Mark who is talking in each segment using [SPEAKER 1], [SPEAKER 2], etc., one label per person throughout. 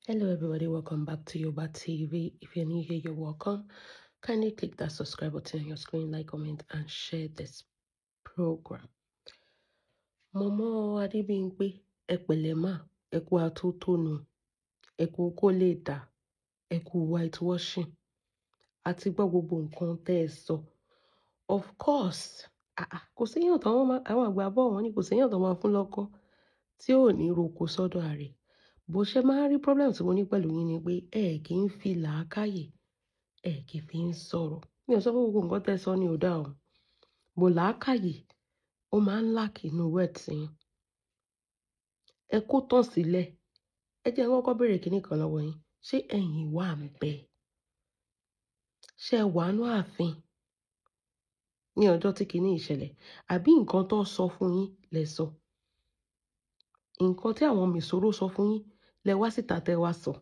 [SPEAKER 1] Hello everybody, welcome back to Yoba TV. If you're new here, you're welcome. Kindly click that subscribe button on your screen, like, comment, and share this program. Momo Adebimpe, Epelema, Eku Atutonu, Eku Koleda, Eku whitewashing. Àti gbọ́ gbogbo nǹkan tẹ́ ẹ sọ. Of course, kò séyàn tó àwọn àgbà bọ̀ wọ́n ní kò séyàn tó máa fún lọ́kọ tí ò ní roko sọ́dọ̀ ààrẹ. Bó ṣe máa rí problem tí mo ní pẹ̀lú yín ni pé ẹ kì í fi làákàyè ẹ kì í fi ń sọ̀rọ̀. Mi ò sọ pé gbogbo nǹkan tẹ́ sọ ni ò dáa o. Bó làákàyè ó máa ń lack inú words yín. Ẹ kó tán sílẹ̀. Ẹ jẹ́ n kọ́kọ́ béèrè kinní kan lọ́wọ́ yín. Ṣé ẹ̀yin wà ń bẹ̀? Ṣé ẹ wà nú ààfin ní ọjọ́ tí kinní ìṣẹ̀lẹ̀? Àbí nǹkan tó sọ fún yín lẹ sọ? Nǹkan tí àwọn mèsòrò sọ fún yín lẹ wá síta tẹ wá sọ?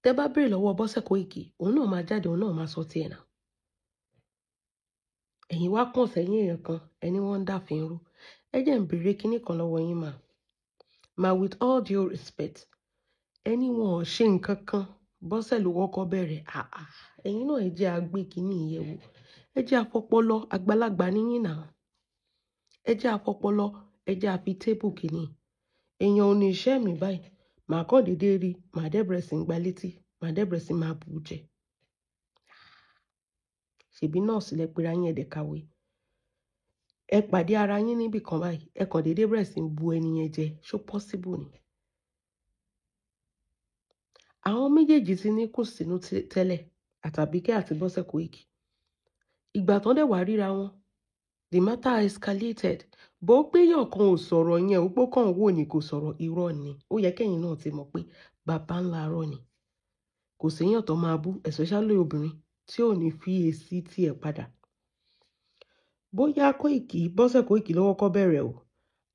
[SPEAKER 1] Tẹ́ bá béèrè lọ́wọ́ Bọ́sẹ̀ Kóìkì, òun náà máa jáde, òun náà máa sọ tiẹ̀ náà. Ẹ̀yin wá kàn sẹ́yìn èèyàn kan, ẹni wọ́n ń dàfin rú. Ẹ jẹ́ n béèrè kinní kan lọ́wọ́ yín mà. Ma with all due respect, ẹni wọn ò ṣe nǹkan kan, Bọ́sẹ̀ ló kọ́kọ́ bẹ̀rẹ̀. Ẹ̀yin náà ẹ jẹ́ àgbé kinní yẹ̀ wò. Ẹ jẹ́ àfọpọlọ àgbàlagbà níyìn náà. Ẹ jẹ́ àfọpọlọ, ẹ jẹ́ àfi tébù kinní. Èèyàn ò ní iṣẹ́ mi báyìí. Màá kàn dédé rí, màá dẹ́ bẹ̀rẹ̀ sí ń gba létí, màá dẹ́ bẹ̀rẹ̀ sí máa bù ú jẹ. Ṣèbí nọ́ọ̀sì lẹ pera yín ẹ̀dẹ̀ kàwé. Ẹ pàdé ara yín níbì kan báyìí, ẹ kàn dédé bẹ̀rẹ̀ sí ń bu ẹni yẹn jẹ. Ṣó possible ni? Àwọn méjèèjì ti ní kùn sínú tẹ́lẹ̀, àtàbíkẹ́ àti Bọ́sẹ̀ Kóìkì. Ìgbà tán dẹ̀ wá ríra wọn, the matter escalated. Bó péyàn kan ò sọ̀rọ̀ yẹn, ó pọ́ kàn wò ní kò sọ̀rọ̀, irọ́ ni. Ó yẹ kẹ́yìn náà ti mọ̀ pé bàbá ńlá irọ́ ni. Kò séyàn tó máa bú, especially obìnrin tí ò ní fi èsì tiẹ̀ padà. Bóyá Kóìkì, Bọ́sẹ̀ Kóìkì ló kọ́kọ́ bẹ̀rẹ̀ o,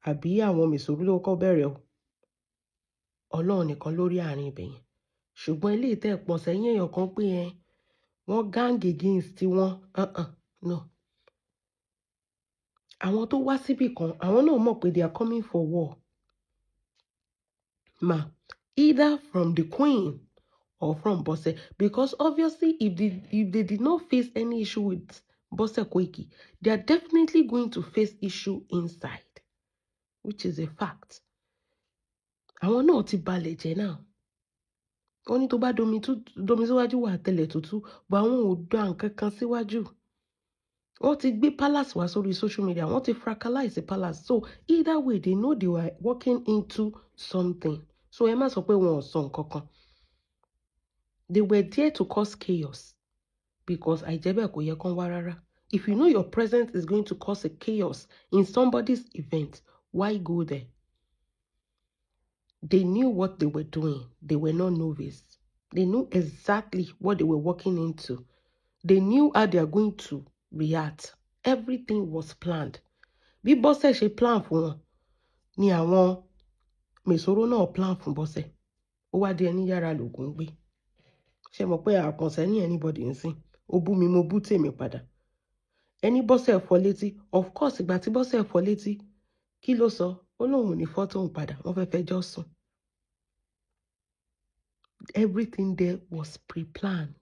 [SPEAKER 1] àbí àwọn mèsòrò ló kọ́kọ́ bẹ̀rẹ̀ o. Ọlọ́run nìkan lórí àárín ibẹ̀ yẹn. Ṣùgbọ́n ilé ìtẹ́ pọ̀ sẹ́yìn èèyàn kan pé wọ́n gang against wọn. No. Àwọn tó wá síbì kan, àwọn náà mọ̀ pé they are coming for war. Ma, either from the queen or from Bose, because obviously if they did not face any issue with Bose Kóìkì, they are definitely going to face issue inside, which is a fact. Àwọn náà ti balẹ̀ jẹ́ náà. Wọ́n ní tó bá domi síwájú wà tẹ̀lẹ̀ tútù, bọ̀ àwọn ò dá nǹkan kan síwájú. Wọ́n ti gbé palace wá sórí social media, wọ́n ti fractalize the palace. So either way, they know they were walking into something. So ẹ má sọ pé wọn ò sọ nǹkan kan. They were there to cause chaos, because àìjẹ́bẹ̀ kò yẹ kán wá rárá. If you know your presence is going to cause a chaos in somebody's event, why go there? They knew what they were doing. They were not novice. They knew exactly what they were walking into. They knew how they are going to react. Everything was planned. Bí Bọ́sẹ̀ ṣe plan fún wọn, ni àwọn mèsòrò náà plan fún Bọ́sẹ̀. Ó wá di ẹni yára lògùn gbé. Ṣé mọ̀ pé àkànṣe ní anybody ń sìn? Ó bú mi, mo bú tèmi padà. Ẹni Bọ́sẹ̀ fọ́ létí, of course ìgbà tí Bọ́sẹ̀ fọ́ létí, kí ló sọ? Ó lóun ní fọ́tò òun padà, wọ́n fẹ́ fẹjọ́ sùn. Everything there was pre-planned.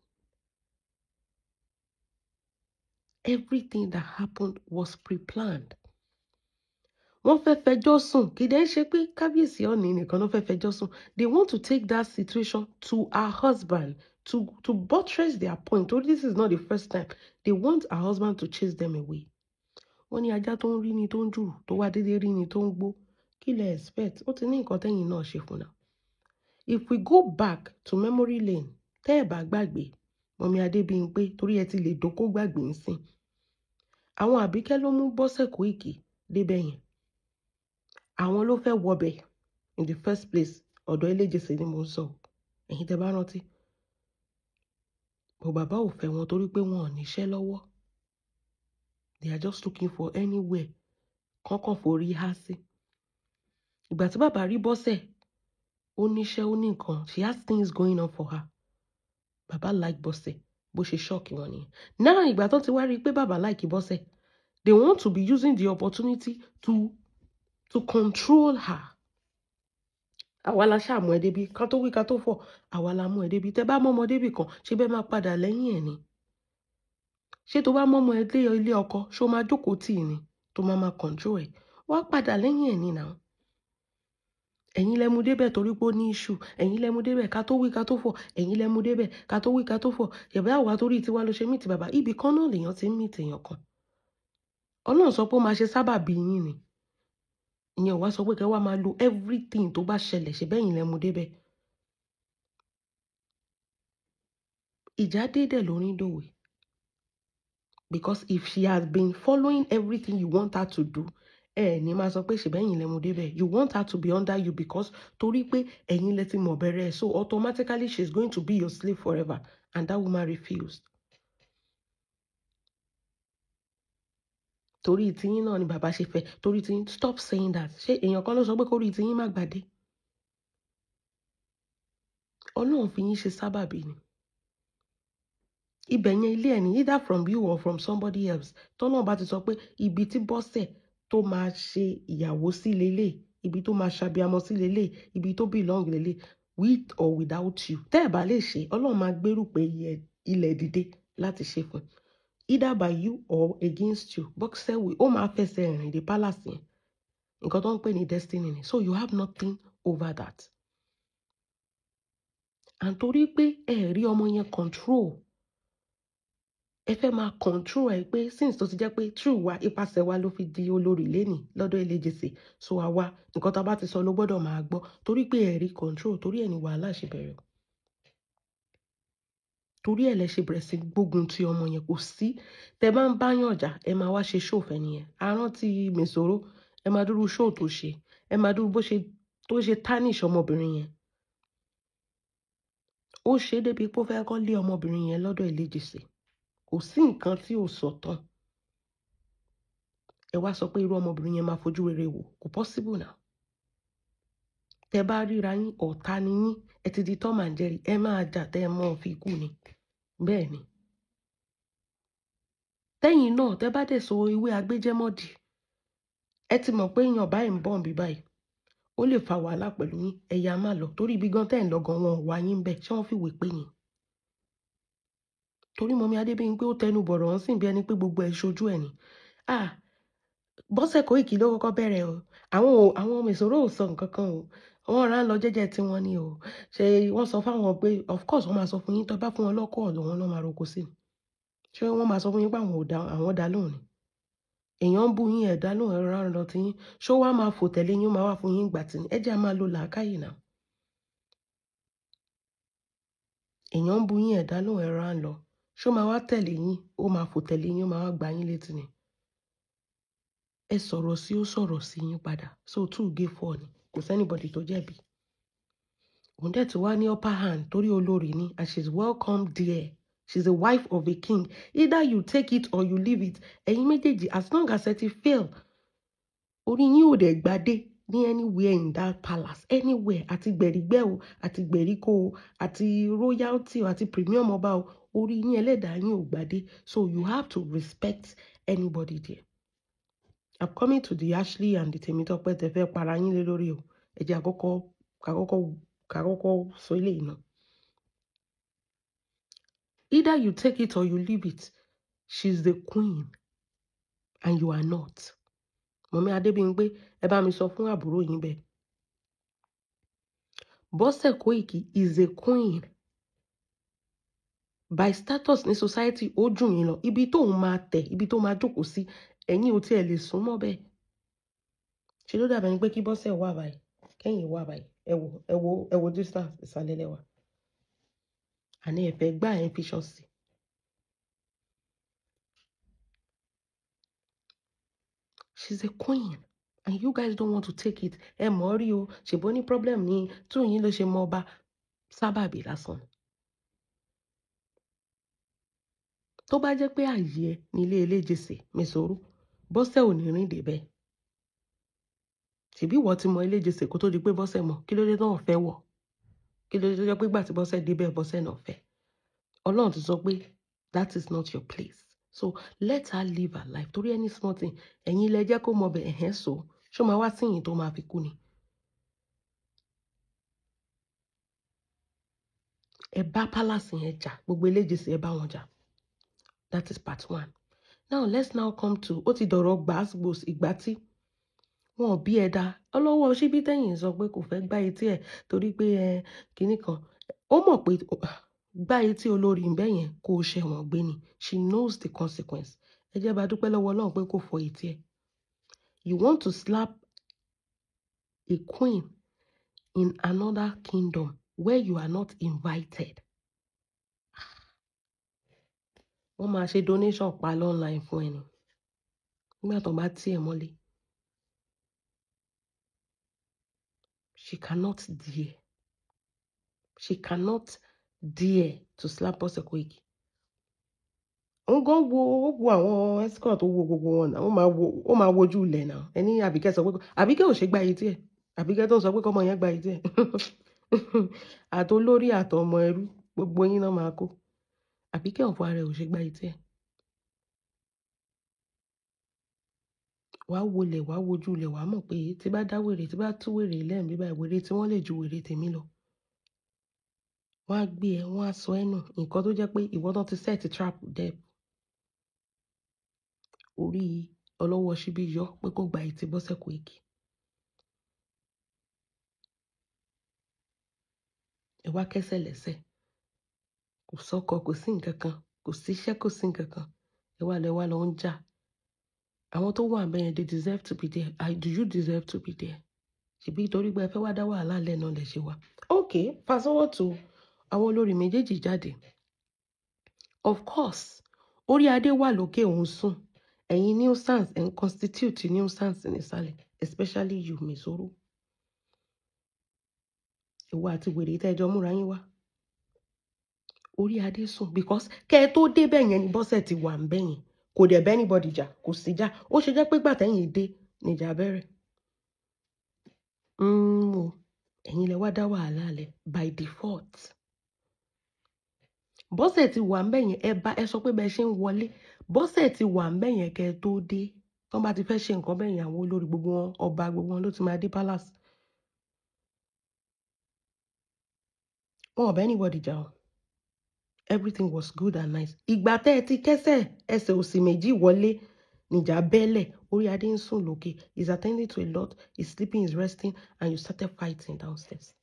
[SPEAKER 1] Everything that happened was pre-planned. Wọ́n fẹ́ fẹjọ́ sùn, kì í dẹ̀ ṣe pé kábíyèsí Ọọ̀ni nìkan ló fẹ́ fẹjọ́ sùn. They want to take that situation to her husband to buttress their point. Oh, this is not the first time. They want her husband to chase them away. Wọ́n ní ajá tó ń rí ni tó ń jù, tó wá dédé rí ni tó ń gbó. Kí lẹ expect? Ó ti ní nǹkan tẹ́yìn náà ṣe fún náà. If we go back to memory lane, tẹ́ ẹ̀ bá gbàgbé, Mọ́mì Adébímpé, torí ẹ ti lè dókó gbàgbé ń sìn. Àwọn Àbíkẹ́ ló mú Bọ́sẹ̀ Kóìkì débẹ̀ yẹn. Àwọn ló fẹ́ wọbẹ̀ in the first place. Ọ̀dọ̀ Eléjèṣe ni mo ń sọ. Ẹ̀yin tẹ́ bá rántí. Bọ̀ bàbá ò fẹ́ wọn torí pé wọn ò níṣẹ́ lọ́wọ́. They are just looking for anywhere. Kọ́kàn forí há sí. Ìgbà tí bàbá rí Bọ́sẹ̀, ó níṣẹ́, ó ní nǹkan. She has things going on for her. Bàbá like Bọ́sẹ̀, bó ṣe ṣọ́ọ̀kì wọn nìyẹn. Náà ìgbà tó ti wá rí pé bàbá like Bọ́sẹ̀, they want to be using the opportunity to control her. àwa la ṣàmú ẹ débi ká tó wí ká tó fọ̀ àwa la mú ẹ débi tẹ́ bá mọ́mọ débi kan ṣé bẹ́ẹ̀ máa padà lẹ́yìn ẹ̀ ni ṣé tó bá mọ́mọ ẹ dé ilé ọkọ ṣó máa jókòó tì ní tó máa control ẹ̀ wá padà lẹ́yìn ẹ̀ ni náà ẹ̀yin lẹ mú débẹ̀ torí pé ó ní iṣu ẹ̀yin lẹ mú débẹ̀ ká tó wí ká tó fọ̀ ẹ̀yin lẹ mú débẹ̀ ká tó wí ká tó fọ̀ yẹ̀bẹ́ àwa torí tiwa ló ṣe mí ti bàbá ibì kan náà lèèyàn ti ń mí tèèyàn kan Ọlọ́run sọ pé ó máa ṣe sábàbí yín ni ìyẹn ò wá sọ pé kẹ́ wá máa lo everything tó bá ṣẹlẹ̀ ṣe bẹ́yìn lẹ mú débẹ̀ ìjà dédé lórí dòwe because if she has been following everything you want her to do ní máa sọ pé ṣe bẹ́yìn lẹ mú débẹ̀ you want her to be under you because torí pé ẹ̀yin lẹ ti mọ̀ bẹ̀rẹ̀ so automatically she is going to be your slave forever and that woman refused. Torí tiyín náà ni bàbá ṣe fẹ́ torí tiyín stop saying that ṣé èèyàn kan ló sọ pé kórìí tiyín má gbàdé Ọlọ́run fi yín ṣe sábàbí ni ibẹ̀ yẹn ilé ẹ̀ ní either from you or from somebody else tọ́lọ́run bá ti sọ pé ibi tí Bọ́sẹ̀ tó máa ṣe ìyàwó sí lélẹ̀ ibi tó máa ṣàbíamọ sí lélẹ̀ ibi tó belong lélẹ̀ with or without you tẹ́ ẹ̀ bá lè ṣe Ọlọ́run máa gbérù pé ilẹ̀ dìde láti ṣe fún either by you or against you Bọ́sẹ̀ wí ó máa fẹsẹ̀ rìn dé palace yẹn nǹkan tó ń pè ní destiny ni so you have nothing over that and torí pé ẹ rí ọmọ yẹn control ẹ fẹ́ máa control ẹ pé since tó ti jẹ́ pé true wa ipasẹ̀ wa ló fi di olórí lẹ́nì lọ́dọ̀ Elégèsè so àwa nǹkan tá a bá ti sọ ló gbọ́dọ̀ máa gbọ́ torí pé ẹ rí control torí ẹ̀ ní wàhálà ṣe bẹ̀rẹ̀ torí ẹ̀ lẹ ṣe bẹ̀rẹ̀ sí gbógun ti ọmọ yẹn kò sí tẹ bá ń báyàn jà ẹ máa wá ṣe show fẹ́ nìyẹn arántí Mèsòrò ẹ máa dúró show tó ṣe ẹ máa dúró tó ṣe tarnish ọmọbìnrin yẹn ó ṣe débi pé ó fẹ́ kọ́ lé ọmọbìnrin yẹn lọ́dọ̀ Elégèsè kò sí nǹkan tí ò sọ tán ẹ wá sọ pé irú ọmọbìnrin yẹn máa fojú rere wò kò possible now tẹ bá ríra yín ọ̀tá ni yín ẹ ti di Tom and Jerry ẹ máa jà tẹ ẹ mọ́ fi kú ni bẹ́ẹ̀ ni tẹ́yìn náà tẹ bá dẹ̀ so ewé agbéjẹ́mọ́dì ẹ ti mọ̀ pé èèyàn báyìí ń bọ̀ bí báyìí ó lè fa wàhálà pẹ̀lú yín ẹ̀yà má lọ torí ibi gan tẹ́ ń lọ gan wọn ò wá yín bẹ́ẹ̀ ṣé wọ́n fi wé pé yín torí mọ́mí Adébíyìn pé ó tẹnu bọ̀rọ̀ ń sìn bí ẹni pé gbogbo ẹ̀ ṣojú ẹ̀ ni Bọ́sẹ̀ Kóìkì ló kọ́kọ́ bẹ̀rẹ̀ o àwọn Mèsòrò ò sọ nǹkan kan o wọ́n rán lọ jẹ́jẹ́ tí wọ́n ní o ṣe wọ́n sọ fáwọn pé of course wọ́n máa sọ fún yín tó bá fún wọn lọ́kọ̀ ọ̀dọ̀ wọn lọ́ máa roko sí ṣé wọ́n máa sọ fún yín pé àwọn dá lóhùn ni èèyàn ń bú yín ẹ̀dá lóhùn ẹ̀rọ rán lọ tí yín ṣó wá máa fò tẹ̀lé yín máa wá fún yín gbà tí ẹ jẹ́ máa lo làákàyè náà èèyàn ń bú yín ẹ̀dá lóhùn ẹ̀rọ rán lọ ṣó máa wá tẹ̀lé yín ó máa fò tẹ̀lé yín ó máa wá gbà yín létí ni ẹ sọ̀rọ̀ sí ó sọ̀rọ̀ sí yín padà so 2 gé 4 ni kò sẹ́nibọ̀dì tó jẹ̀bi òun dẹ̀ tí wá ní upper hand torí olórí ni and she is welcome there she is the wife of a king either you take it or you leave it ẹ̀yin méjèèjì as long as ẹ ti fail orí yín ò dẹ̀ gbadé ní anywhere in that palace anywhere àti gbẹ̀rígbẹ́ o àti gbẹ̀ríkó o àti royalty o àti premium ọba o orí yín ẹlẹ́dàá yín ò gbadé so you have to respect anybody there. I'm coming to the Ashley and the Temitope tẹ́ fẹ́ para yín lé lórí o ẹ jẹ́ àkọ́kọ́ sọ eléyìí náà. Either you take it or you leave it she's the queen and you are not. Mọ̀mí Adébíyìn pé ẹ bá mi sọ fún àbúrò yín bẹ́ẹ̀. Bọ́sẹ̀ Kóìkì is a queen by status ní society ó jù yín lọ ibi tó máa tẹ̀ ibi tó máa jókòó sí ẹ̀yin ò tiẹ̀ lè sún mọ́ bẹ́ẹ̀ ṣe ló dàbẹ̀ ni pé kí Bọ́sẹ̀ wà báyìí kẹ́yìn wà báyìí ẹ wo distance ìsàlẹ̀ lẹ́wà àní ẹ̀fẹ̀ gbá ẹ̀ fi ṣọ́ọ̀ṣì. She's a queen and you guys don't want to take it ẹ mọ̀ rí o ṣèbó ní problem ní tún yín ló ṣe mọ ọba sábàbí lásán. tó bá jẹ́ pé àyè ẹ nílé Elégèsè Mèsòrò Bọ́sẹ̀ ò ní rìn débẹ̀ ṣèbí ìwọ ti mọ Elégèsè kó tó di pé Bọ́sẹ̀ mọ̀ kí ló dé náà fẹ́ wọ̀ kí ló dé tó jẹ́ pé gbà tí Bọ́sẹ̀ débẹ̀ Bọ́sẹ̀ náà fẹ́ Ọlọ́run ti sọ pé that is not your place so let her live her life torí any small thing ẹ̀yin ilẹ̀ jẹ́ kó mọ bẹ̀ ẹ̀hẹ́n so ṣó máa wá síyìn tó máa fi kú ni ẹ bá palace yẹn jà, gbogbo eléjèsí ẹ bá wọn jà. That is part 1. Now let's now come to ó ti dọ̀rọ̀ gbàásgbòs ìgbà tí wọn ò bí ẹ̀dá ọlọ́wọ́ ṣíbí tẹ̀yìn sọ pé kò fẹ́ gbá etí ẹ̀ torí pé kinní kan ó mọ̀ pé gbá etí olórí ń bẹ́ yẹn kò ṣẹ̀wọ̀n gbé ni. She knows the consequence. Ẹ jẹ́ bá dúpẹ́ lọ́wọ́ Ọlọ́run pé kò fọ etí ẹ̀. You want to slap a queen in another kingdom where you are not invited. Wọ́n máa ṣe donation pa online fún ẹni nígbà tó bá tí ẹ̀ mọ́lé. She cannot dare. She cannot dare to slap Bose Koiki. Òun gan wo àwọn escort wo gbogbo wọn náà ó máa wojú ilẹ̀ náà. Ẹni Àbíkẹ́ sọ pé Àbíkẹ́ ò ṣe gbá etí ẹ̀. Àbíkẹ́ tó sọ pé kọ́mọ yẹn gbá etí ẹ̀. Àtolórí àtọmọ ẹrú gbogbo yín náà máa kó. Àbíkẹ́ ọ̀fọ̀ ara ẹ̀ ò ṣe gbá etí ẹ̀. Wàá wọlé wàá wojú ilẹ̀ wàá mọ̀ pé tí bá dá wèrè tí bá tú wèrè lẹ́ẹ̀mí báyìí wèrè tí wọ́n lè ju wèrè tèmi lọ. Wọ́n á gbé ẹ wọ́n á sọ ẹ́ nù nǹkan tó jẹ́ pé ìwọ náà ti set trap dẹ̀. Orí ọlọ́wọ́ ṣíbí yọ pé kó gba etí Bose Koiki. Ẹ wá kẹ́sẹ̀ lẹ́sẹ̀. Kò sọ́kọ kò sí nǹkan kan kò síṣẹ́ kò sí nǹkan kan. Ẹ wá lọ ń jà. Àwọn tó wà bẹ́ẹ̀ they deserve to be there. Do you deserve to be there? Ṣèbí torí pé ẹ fẹ́ wá dá wàhálà lẹ́nu lẹ̀ ṣe wá. Okay, fast forward to àwọn olórí méjèèjì jáde. Of course, orí adé wà lókè òun sùn. Ẹ̀yin nuisance and constitute nuisance nísàlẹ̀, especially you, Misoro. Ìwọ àti wèrè tẹ́jọ́ múra yín wá. Orí adé sùn because kẹ́ ẹ tó dé bẹ́ẹ̀ yẹn ni Bose ti wà ń bẹ́yẹn. Kò dẹ̀ bẹ́ anybody jà, kò sí jà. Ó ṣe jẹ́ pé gbàtẹ́yìn dé níjà bẹ̀rẹ̀. Ẹ̀yin lẹ wá dá wàhálà lẹ̀ by default. Bose ti wà ń bẹ́yẹn ẹ sọ pé bẹ́ẹ̀ ṣe ń wọlé. Bose ti wà ń bẹ́yẹn kẹ́ ẹ tó dé. Tí wọ́n bá ti fẹ́ ṣe nǹkan bẹ́yẹn àwọn olórí gbogbo wọn ọba gbogbo wọn ló ti máa dé palace. Wọn ò bẹ́ anybody jà o. Everything was good and nice. Ìgbà tẹ́ ẹ ti kẹ́sẹ̀ ẹsẹ̀ òsì méjì wọlé níjà bẹ́lẹ̀ orí adé ń sùn lókè. He's attending to a lot. He's sleeping, he's resting, and you started fighting downstairs.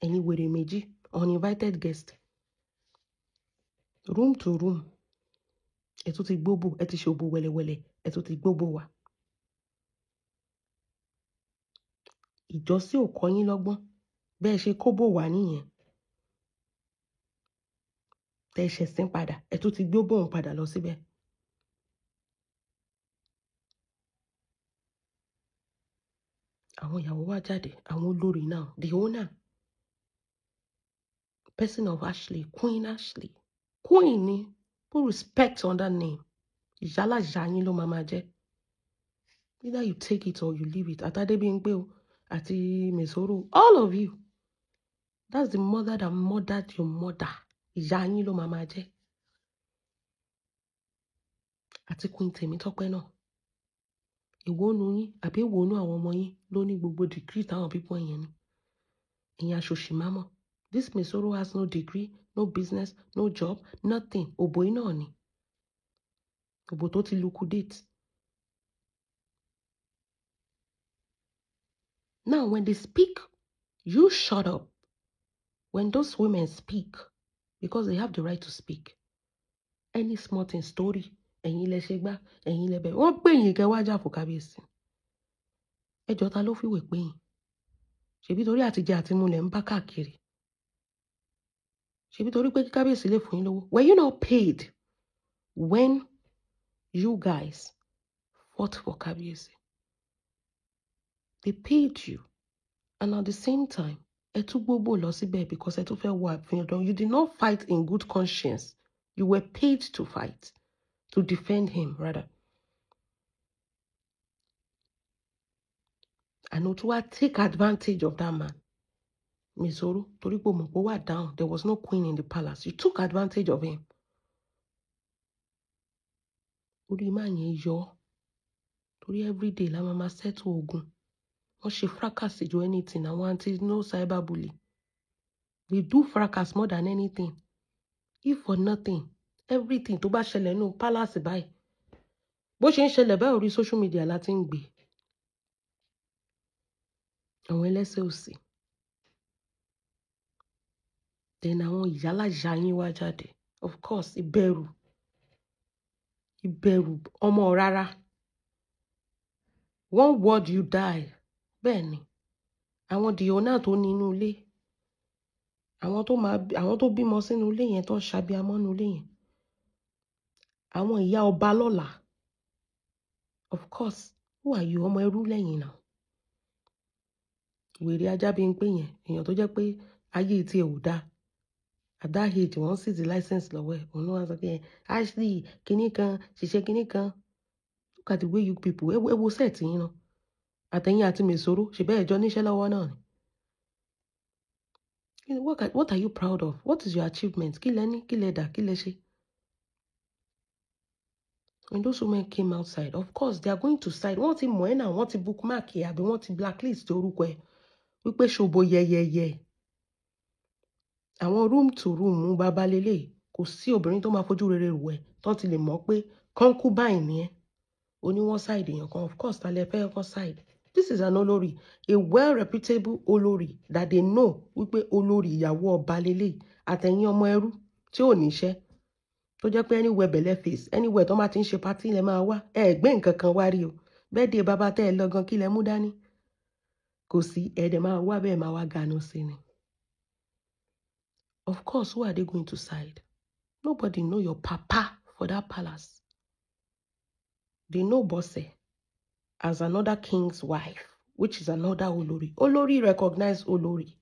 [SPEAKER 1] Ẹ̀yin wèrè méjì, uninvited guest. Room to room. Ẹ tún ti gbóbò, ẹ ti ṣòbò wẹ́lẹ́wẹ́lẹ́, ẹ tún ti gbóbò wá. Ìjọsí ò kọ́ yín lọ́gbọ́n. Bẹ́ẹ̀ ṣe kóbò wá nìyẹn. Tẹ́ ṣe sín padà, ẹ tún ti gbóbò òun padà lọ síbẹ̀. Àwọn ìyàwó wá jáde, àwọn olórí náà, the owner, person of Ashley, Queen Ashley. Queen ni, put respect on that name. Ìyálà yín ló máa jẹ́. Either you take it or you leave it. Atadebimpe o, àti Misoro, all of you. That's the mother that murdered your mother. Ìyá yín ló máa jẹ́. Àti Queen Temitope náà. Èwo nu yín àbí èwo nu àwọn ọmọ yín ló ní gbogbo degree táwọn people yẹn ní. Ìyẹn aṣòṣì mámọ̀. This Misoro has no degree, no business, no job, nothing. Òbò iná ni. Òbò tó ti liquidate. Now, when they speak, you shut up. When those women speak, because they have the right to speak, any small thing story, ẹ̀yin lẹ ṣe gbá, ẹ̀yin lẹ bẹ̀. Wọ́n pè yín kẹ́ wá jà fún kábíyèsí. Ẹjọ́ ta ló fìwé pè yín? Ṣebí torí àtijẹ àti mu lẹ̀ ń bá káàkiri. Ṣebí torí pé kí kábíyèsí lè fún yín lówó. Were you not paid when you guys fought for kábíyèsí? They paid you, and at the same time, ẹ tún gbogbo lọ síbẹ̀ because ẹ tún fẹ́ wọ àfihàn. You did not fight in good conscience. You were paid to fight, to defend him rather. And Otuwa take advantage of that man. Misoro, torí pé mo wà down, there was no queen in the palace. You took advantage of him. Orí máa yẹn yọ. Torí everyday la máa settle ogun. Wọ́n ṣe fracas ju anything. Àwọn anti no cyberbully. They do fracas more than anything. If for nothing, everything tó bá ṣẹlẹ̀ nínú palace báyìí. Bó ṣe ń ṣẹlẹ̀ báyìí orí social media la ti ń gbé. Àwọn ẹlẹ́sẹ̀ òsì. Then àwọn ìyálàyà yín wá jáde. Of course, ìbẹ̀rù. Ọmọ rárá. One word you die. Bẹ́ẹ̀ ni. Àwọn dìónà tó ní inú ilé. Àwọn tó bímọ sínú ilé yẹn tó ń ṣàbíamọ nínú ilé yẹn. Àwọn ìyá ọba lọ́la. Of course, who are you? Ọmọ ẹrú lẹ́yìn náà. Wèrè ajá bí ń pè yẹn. Èèyàn tó jẹ́ pé ayé tí ẹ̀ ò dáa. At that age, wọ́n sì ti license lọ́wọ́ ẹ̀. Òun ló wá sọ pé Ashley kinní kan ṣiṣẹ́ kinní kan. Look at the way you people. Ẹ wo set yín náà. Àtẹ̀yìn àti Mèsòrò ṣe bẹ́ẹ̀ jọ níṣẹ́ lọ́wọ́ náà ni. What are you proud of? What is your achievement? Kí lẹ ní? Kí lẹ dà? Kí lẹ ṣe? When those women came outside, of course, they are going to side. Wọ́n ti mọ̀ ẹ́ náà, wọ́n ti bookmark ẹ̀ àbí wọ́n ti blacklist orúkọ ẹ̀. Wípé ṣòbò yẹyẹyẹ. Àwọn room to room mú bàbá lélẹ̀. Kò sí obìnrin tó máa fojú rere rò ẹ́. Tán ti lè mọ̀ pé concubine ni ẹ́. Ó ní wọ́n side èèyàn kan. Of course, ta lẹ fẹ́ kọ́ side. This is an olórí. A well-reputable olórí that they know wípé olórí ìyàwó ọba lélẹ̀. Àtẹ̀yìn ọmọ ẹrú tí ò níṣẹ́. Tó jẹ́ pé anywhere bẹ̀lẹ̀ face, anywhere tó máa ti ń ṣe party lẹ máa wá. Ẹ gbé nǹkan kan wá rí o. Birthday bàbá tẹ́ ẹ lọ gan kí lẹ mú dání. Kò sí ẹ̀dẹ̀ máa wá bẹ́ẹ̀ máa wá ganu sí ni. Of course, who are they going to side? Nobody know your papa for that palace. They know Bose as another king's wife, which is another Olori. Olori recognize Olori.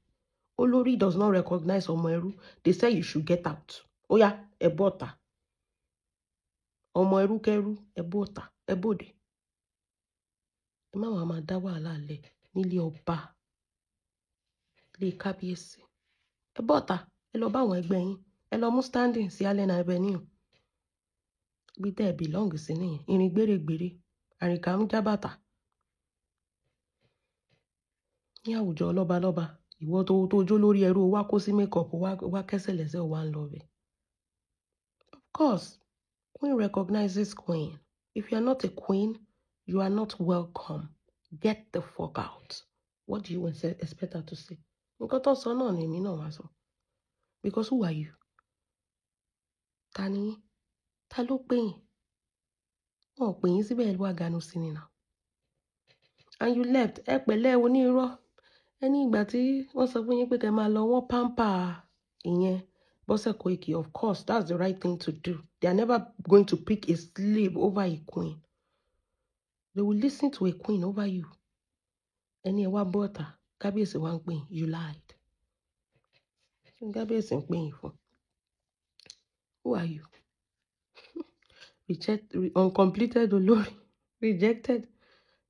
[SPEAKER 1] Olori does not recognize Omoeru. They say you should get out. Oh yeah, ebota. Omoeru keru, ebota, ebode. Ema mama dá wàhálà lẹ̀ nílé ọba. Ilé kábíyèsí. Ebota. Ẹ lọ bá àwọn ẹgbẹ́ yín. Ẹ lọ mú standing sí Allen Avenue. Bí tẹ́ ẹ belong sí nìyẹn. Irin gbèrègbèrè. Àrìnkà ń jábàtà. Ní àwùjọ lọ́balọ́ba. Ìwọ tó jó lórí ẹrú wá kó sí makeup wá kẹ́sẹ̀ lẹ́sẹ̀ wá ń lọ bẹ̀. Of course, queen recognizes queen. If you are not a queen, you are not welcome. Get the fuck out. What do you expect her to say? Nǹkan tó sọ náà ni èmi náà wá sọ. Because who are you? Ta ni yín? Ta ló pè yín? Wọ́n pè yín síbẹ̀ ẹ wá ganu sí ni náà. And you left. Ẹ pẹ̀lẹ́ onírọ́. Ẹni ìgbà tí wọ́n sọ fún yín pé kẹ́ máa lọ wọ́n pamper ìyẹn Bose Koiki. Of course, that's the right thing to do. They are never going to pick a slave over a queen. They will listen to a queen over you. Ẹni ẹ wá bọ́ta. Kábíyèsí wá ń pè yín. You lied. Kábíyèsí ń pè yín fún. Who are you? Uncompleted olórí. Rejected.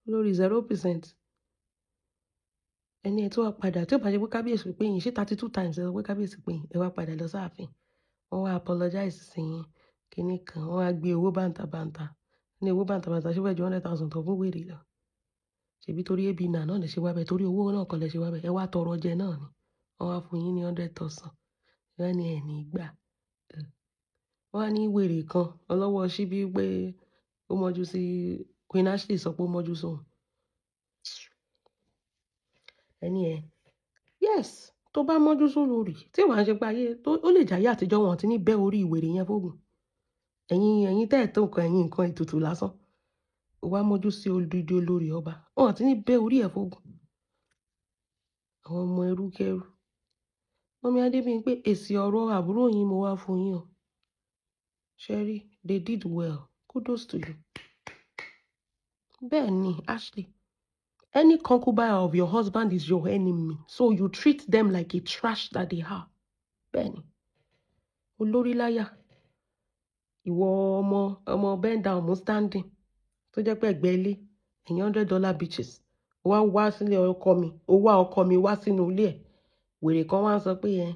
[SPEAKER 1] Olórí 0%. Ẹni ẹ tó wá padà tí ó bá ṣe pé kábíyèsí pé yín ṣé 32 times ẹ sọ pé kábíyèsí pé yín ẹ wá padà lọ sáàfin. Wọ́n wá apologize sí yín kíní kan. Wọ́n wá gbé owó bàǹtàbàǹtà. Ní owó bàǹtàbàǹtà ṣé wẹ́ẹ́ ju 100,000 tó fún wèrè lọ. Ṣèbí torí ebi náà lè ṣe wá bẹ́ẹ̀ torí owó náà kọ́ lè ṣe wá bẹ́ẹ̀. Ẹ wá tọrọ jẹ náà ni. Wọ́n wá fún yín ní 100,000. Wọ́n ní ẹ̀ ní gbà. Wọ́n á ní wèrè kan ọlọ́wọ́ síbí pé ó mọ́jú sí Queen Ashley sọ pé ó mọ́jú sóhun. Ẹni ẹ yes tó bá mọ́jú sólórí tí wàá ṣe pé ayé ó lè jáyé àtijọ́ wọn ti ní bẹ́ orí ìwèrè yẹn fógun. Ẹ̀yin tẹ́ ẹ̀ tó nǹkan ètùtù lásán. Ó wá mọ́jú sí odidi olórí ọba. Wọn ti ní bẹ́ orí ẹ̀ fógun. Àwọn ọmọ ẹrú kẹrú. Mọ́mí Adébíyìnpé èsì ọ̀rọ̀ àbúrò yín mo wá fún yín o. Sherry, they did well. Kudos to you. Bẹ́ẹ̀ ni Ashley. Any concubine of your husband is your enemy. So you treat them like a trash that they are. Bẹ́ẹ̀ ni. Olórí láyà. Ìwọ ọmọ bend down mo standing. Tó jẹ́ pé ẹgbẹ́ ilé. Ẹ̀yin $100 bitches. Wá sílé ọkọ mi. Ó wá ọkọ mi wá sínú ilé ẹ̀. Wèrè kan wá sọ pé yẹn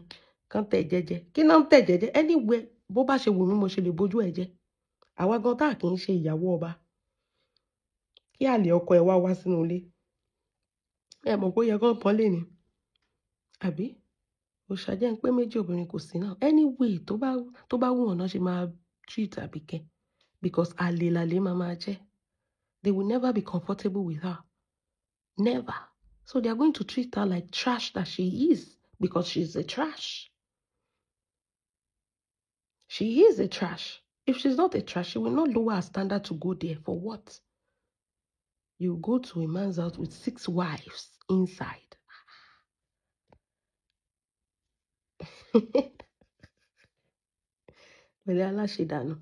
[SPEAKER 1] kàn tẹ̀ jẹ́jẹ́. Kí náà ń tẹ̀ jẹ́jẹ́? Anywhere bó bá ṣe wù mí mo ṣe lè bójú ẹ̀ jẹ́. Àwa gan tá kì í ṣe ìyàwó ọba. Kí àlè ọkọ ẹ̀ wá sínú ilé. Ẹ mọ̀ pé ó yẹ kán pọ́n lé ni. Àbí? Ó ṣàjẹ́ pé méjì obìnrin kò sí náà. Anyway, tó bá wù wọ́n náà ṣe máa treat Àbíkẹ́ because àlè làlè máa jẹ́. They will never be comfortable with her. Never. So they are going to treat her like trash that she is because she's a trash. She is a trash. If she's not a trash, she will not lower her standard to go there. For what? You go to a man's house with 6 wives inside. Pẹ̀lẹ́ aláṣẹdànù.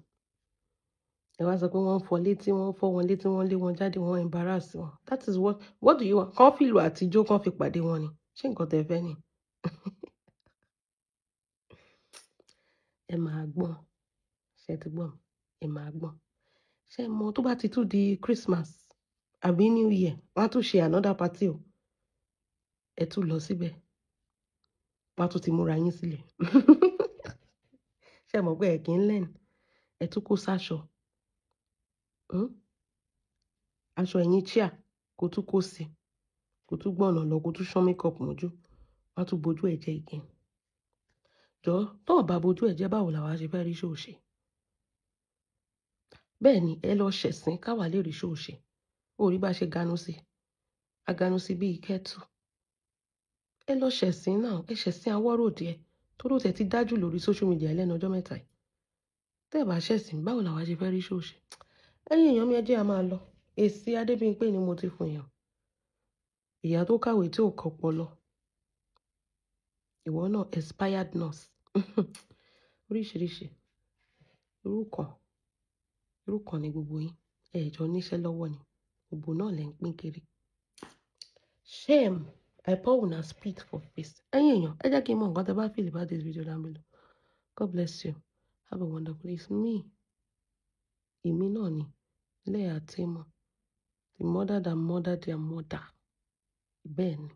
[SPEAKER 1] Ẹ wá sọ pé wọ́n fọ́ létí, wọ́n fọ́ wọn létí, wọ́n lé wọn jáde, wọ́n embarrass wọn. That is what do you want? Kàn fìlù àtijọ́ kàn fi pàdé wọn ni. Ṣé nǹkan tẹ́ fẹ́ ni? Ẹ máa gbọ́n. Ṣé ti gbọ́n? Ẹ máa gbọ́n. Ṣé mọ̀ tó bá ti tún di Christmas àbí New Year, wọ́n á tún ṣe another party o. Ẹ tún lọ síbẹ̀. Wọ́n á tún ti múra yín sílẹ̀. Ṣé mọ̀ pé ẹ kì í lẹ́nu? Ẹ tún kó sáṣọ. Aṣọ ẹ̀yìn chair kò tún kó sí. Kò tún gbọ̀nà lọ, kò tún ṣán makeup mọ́jú. Wọ́n á tún bojú ẹ̀ jẹ́ again. Jọ̀ọ́ tó bá bojú ẹ̀ jẹ́ báwo làwa ṣe fẹ́ rí show ṣe? Bẹ́ẹ̀ ni ẹ lọ ṣẹ̀sín káwa lè rí show ṣe. Ó rí bá ṣe ganu sí. Aganu sí bí kẹ́tù. Ẹ lọ ṣẹ̀sín náà, ẹ ṣẹ̀sín awọ́rò díẹ̀. Tó tẹ̀ ti dájú lórí social media lẹ́nu ọjọ́ mẹ́ta yìí. Tẹ́ ẹ bá ṣẹ̀sín báwo làwa ṣe fẹ́ rí show ṣe? Ẹ̀yin èèyàn mi ẹ jẹ́ a máa lọ. Èsì Adébímpé ni mo ti fún yàn. Ìyá tó kàwé tí ò kọ́pọlọ. Ìwọ náà expired nurse. Oríṣiríṣi. Irú kan ni gbogbo yín. Ẹ jọ níṣẹ́ lọ́wọ́ ni. Gbogbo náà lẹ ń pín kiri. Shame. I pour una spit for face. Ẹ̀yin èèyàn, ẹ jẹ́ kí n mọ̀ nǹkan tẹ́ bá feel about this video down below. God bless you. Have a wonderful day. It's me. Èmi náà ni. Lẹ́yà tí mo. The mother that murdered their mother. Bẹ́ẹ̀ ni.